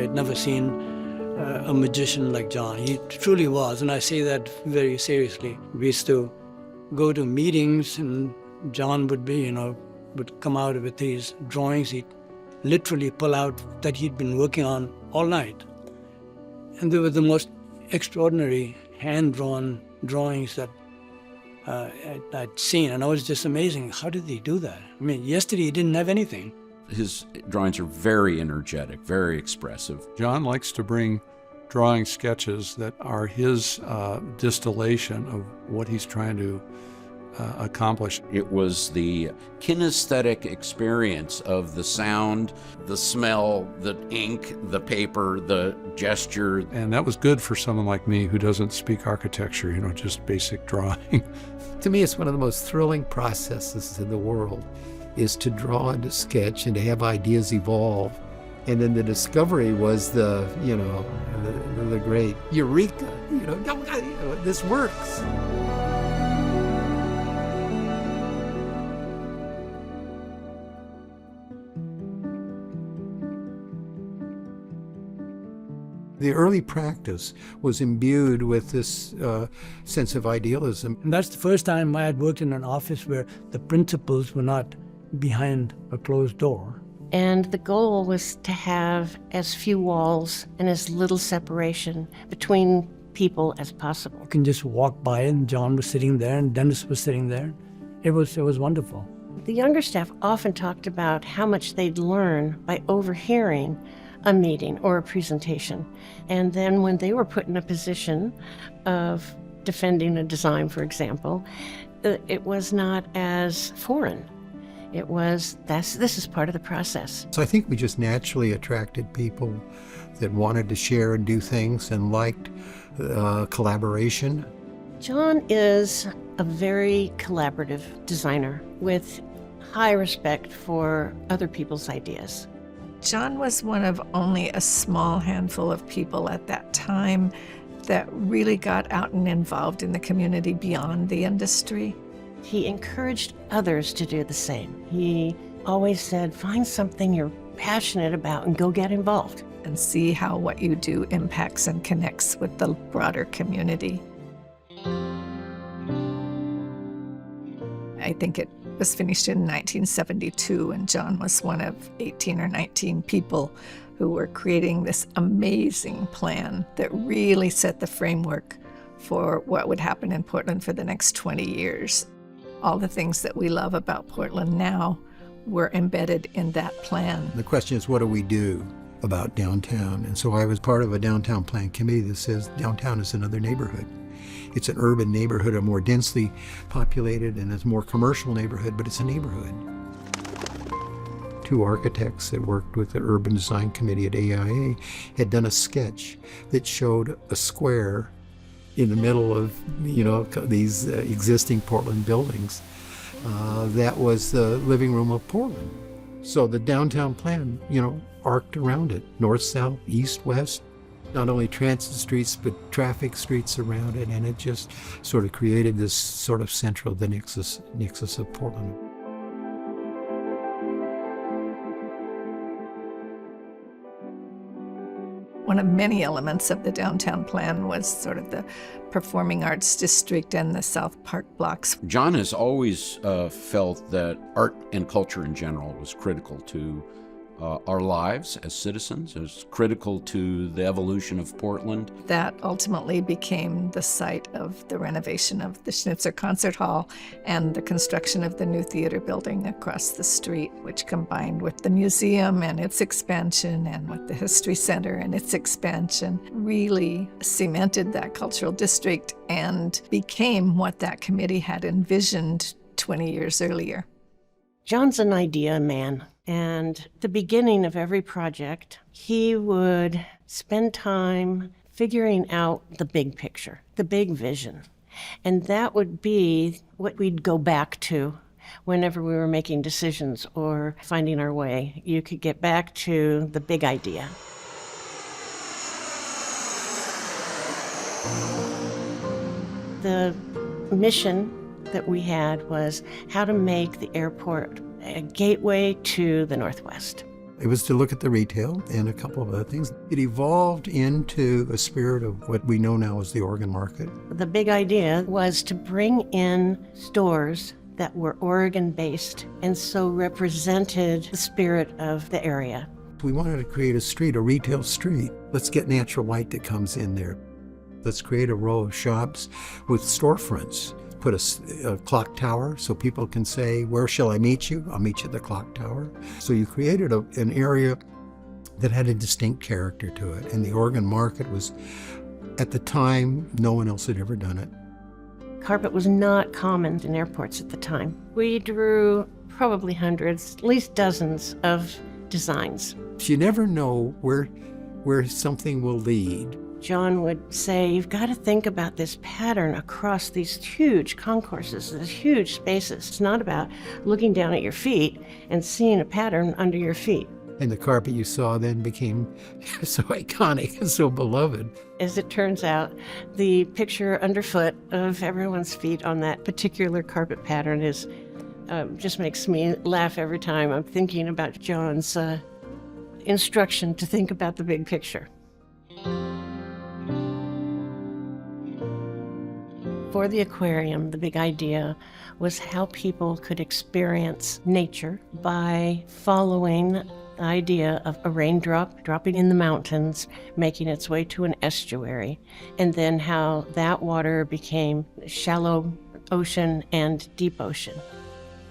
had never seen a magician like Jon. He truly was, and I say that very seriously. We used to go to meetings, and Jon would come out with these drawings. He'd literally pull out that he'd been working on all night. And they were the most extraordinary hand-drawn drawings that I'd seen, and I was just amazing. How did he do that? I mean, yesterday he didn't have anything. His drawings are very energetic, very expressive. Jon likes to bring drawing sketches that are his distillation of what he's trying to accomplish. It was the kinesthetic experience of the sound, the smell, the ink, the paper, the gesture. And that was good for someone like me who doesn't speak architecture, just basic drawing. To me, it's one of the most thrilling processes in the world, is to draw and to sketch and to have ideas evolve. And then the discovery was the great eureka, this works. The early practice was imbued with this sense of idealism. And that's the first time I had worked in an office where the principals were not behind a closed door. And the goal was to have as few walls and as little separation between people as possible. You can just walk by, and Jon was sitting there, and Dennis was sitting there. It was wonderful. The younger staff often talked about how much they'd learn by overhearing a meeting or a presentation. And then when they were put in a position of defending a design, for example, it was not as foreign. It was, this is part of the process. So I think we just naturally attracted people that wanted to share and do things and liked collaboration. Jon is a very collaborative designer with high respect for other people's ideas. Jon was one of only a small handful of people at that time that really got out and involved in the community beyond the industry. He encouraged others to do the same. He always said, find something you're passionate about and go get involved. And see how what you do impacts and connects with the broader community. I think it was finished in 1972, and Jon was one of 18 or 19 people who were creating this amazing plan that really set the framework for what would happen in Portland for the next 20 years. All the things that we love about Portland now were embedded in that plan. The question is, what do we do about downtown? And so I was part of a downtown plan committee that says downtown is another neighborhood. It's an urban neighborhood, a more densely populated and a more commercial neighborhood, but it's a neighborhood. Two architects that worked with the Urban Design Committee at AIA had done a sketch that showed a square in the middle of, these existing Portland buildings. That was the living room of Portland. So the downtown plan, arced around it, north, south, east, west. Not only transit streets, but traffic streets around it, and it just sort of created this sort of central, the nexus of Portland. One of many elements of the downtown plan was sort of the performing arts district and the South Park blocks. Jon has always felt that art and culture in general was critical to our lives as citizens. It was critical to the evolution of Portland. That ultimately became the site of the renovation of the Schnitzer Concert Hall and the construction of the new theater building across the street, which combined with the museum and its expansion and with the History Center and its expansion really cemented that cultural district and became what that committee had envisioned 20 years earlier. Jon's an idea man. And at the beginning of every project, he would spend time figuring out the big picture, the big vision. And that would be what we'd go back to whenever we were making decisions or finding our way. You could get back to the big idea. The mission that we had was how to make the airport a gateway to the Northwest. It was to look at the retail and a couple of other things. It evolved into a spirit of what we know now as the Oregon market. The big idea was to bring in stores that were Oregon-based and so represented the spirit of the area. We wanted to create a street, a retail street. Let's get natural light that comes in there. Let's create a row of shops with storefronts. Put a clock tower so people can say, where shall I meet you? I'll meet you at the clock tower. So you created an area that had a distinct character to it. And the Oregon market was, at the time, no one else had ever done it. Carpet was not common in airports at the time. We drew probably hundreds, at least dozens of designs. You never know where something will lead. Jon would say, you've got to think about this pattern across these huge concourses, these huge spaces. It's not about looking down at your feet and seeing a pattern under your feet. And the carpet you saw then became so iconic and so beloved. As it turns out, the picture underfoot of everyone's feet on that particular carpet pattern is just makes me laugh every time I'm thinking about Jon's instruction to think about the big picture. For the aquarium, the big idea was how people could experience nature by following the idea of a raindrop dropping in the mountains, making its way to an estuary, and then how that water became shallow ocean and deep ocean.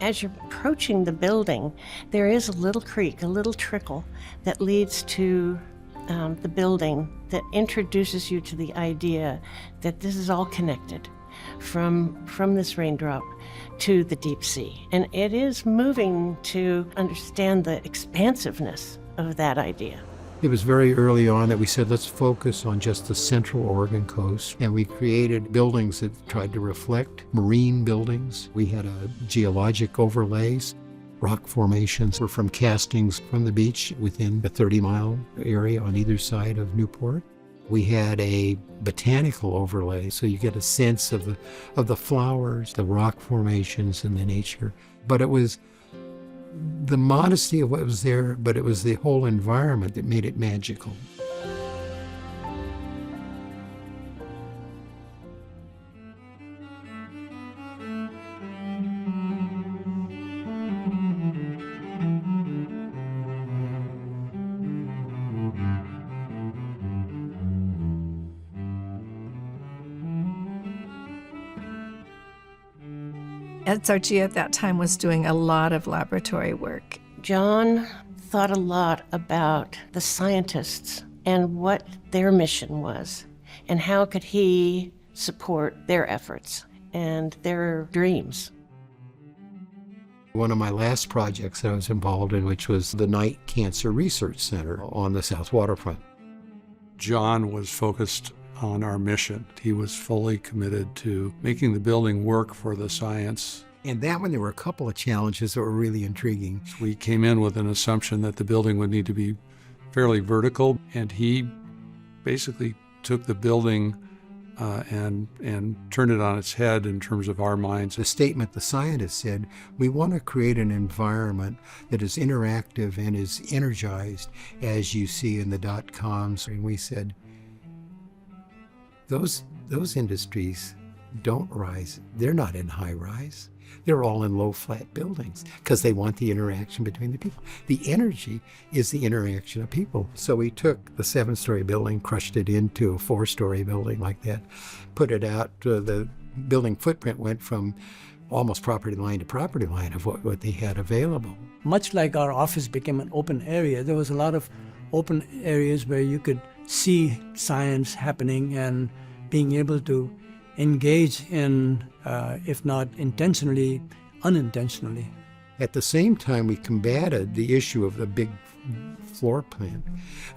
As you're approaching the building, there is a little creek, a little trickle that leads to the building that introduces you to the idea that this is all connected from this raindrop to the deep sea. And it is moving to understand the expansiveness of that idea. It was very early on that we said, let's focus on just the central Oregon coast. And we created buildings that tried to reflect marine buildings. We had geologic overlays. Rock formations were from castings from the beach within a 30-mile area on either side of Newport. We had a botanical overlay, so you get a sense of the flowers, the rock formations, and the nature. But it was the modesty of what was there, but it was the whole environment that made it magical. SRG at that time was doing a lot of laboratory work. Jon thought a lot about the scientists and what their mission was, and how could he support their efforts and their dreams. One of my last projects that I was involved in, which was the Knight Cancer Research Center on the South Waterfront. Jon was focused on our mission. He was fully committed to making the building work for the science. And that one, there were a couple of challenges that were really intriguing. We came in with an assumption that the building would need to be fairly vertical, and he basically took the building and turned it on its head in terms of our minds. The statement the scientists said, we want to create an environment that is interactive and is energized as you see in the .coms. And we said, those industries don't rise. They're not in high rise. They're all in low flat buildings because they want the interaction between the people. The energy is the interaction of people. So we took the 7-story building, crushed it into a 4-story building like that, put it out. The building footprint went from almost property line to property line of what they had available. Much like our office became an open area, there was a lot of open areas where you could see science happening and being able to engage in, if not intentionally, unintentionally. At the same time, we combated the issue of the big floor plan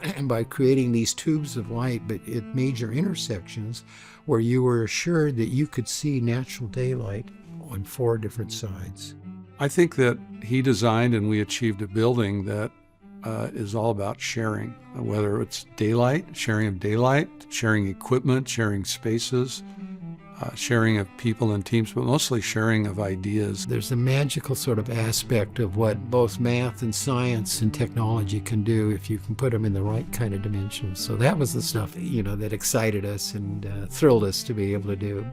and by creating these tubes of light, but at major intersections where you were assured that you could see natural daylight on 4 different sides. I think that he designed and we achieved a building that is all about sharing, whether it's daylight, sharing of daylight, sharing equipment, sharing spaces. sharing of people and teams, but mostly sharing of ideas. There's a magical sort of aspect of what both math and science and technology can do if you can put them in the right kind of dimensions. So that was the stuff, that excited us and thrilled us to be able to do.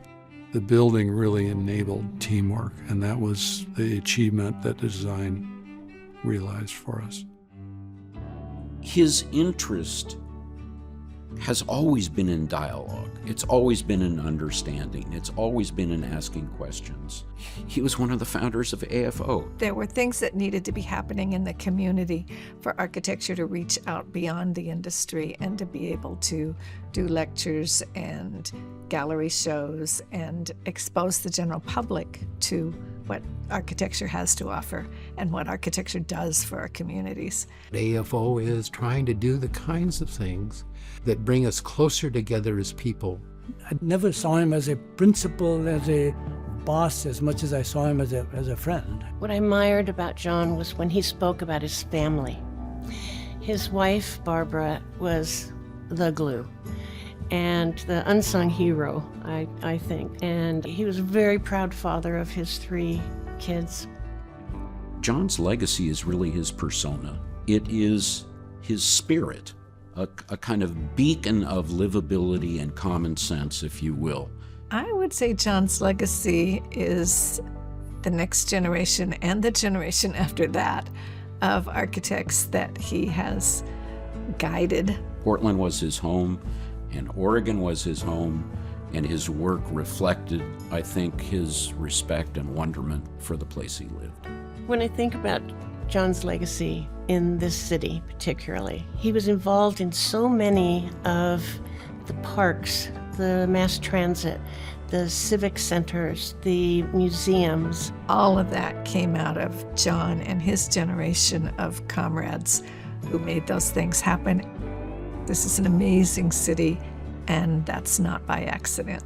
The building really enabled teamwork, and that was the achievement that design realized for us. His interest has always been in dialogue. It's always been in understanding. It's always been in asking questions. He was one of the founders of AFO. There were things that needed to be happening in the community for architecture to reach out beyond the industry and to be able to do lectures and gallery shows and expose the general public to what architecture has to offer and what architecture does for our communities. AFO is trying to do the kinds of things that bring us closer together as people. I never saw him as a principal, as a boss, as much as I saw him as a friend. What I admired about Jon was when he spoke about his family. His wife, Barbara, was the glue and the unsung hero, I think. And he was a very proud father of his 3 kids. Jon's legacy is really his persona. It is his spirit, a kind of beacon of livability and common sense, if you will. I would say Jon's legacy is the next generation and the generation after that of architects that he has guided. Portland was his home, and Oregon was his home, and his work reflected, I think, his respect and wonderment for the place he lived. When I think about Jon's legacy in this city particularly, he was involved in so many of the parks, the mass transit, the civic centers, the museums. All of that came out of Jon and his generation of comrades who made those things happen. This is an amazing city, and that's not by accident.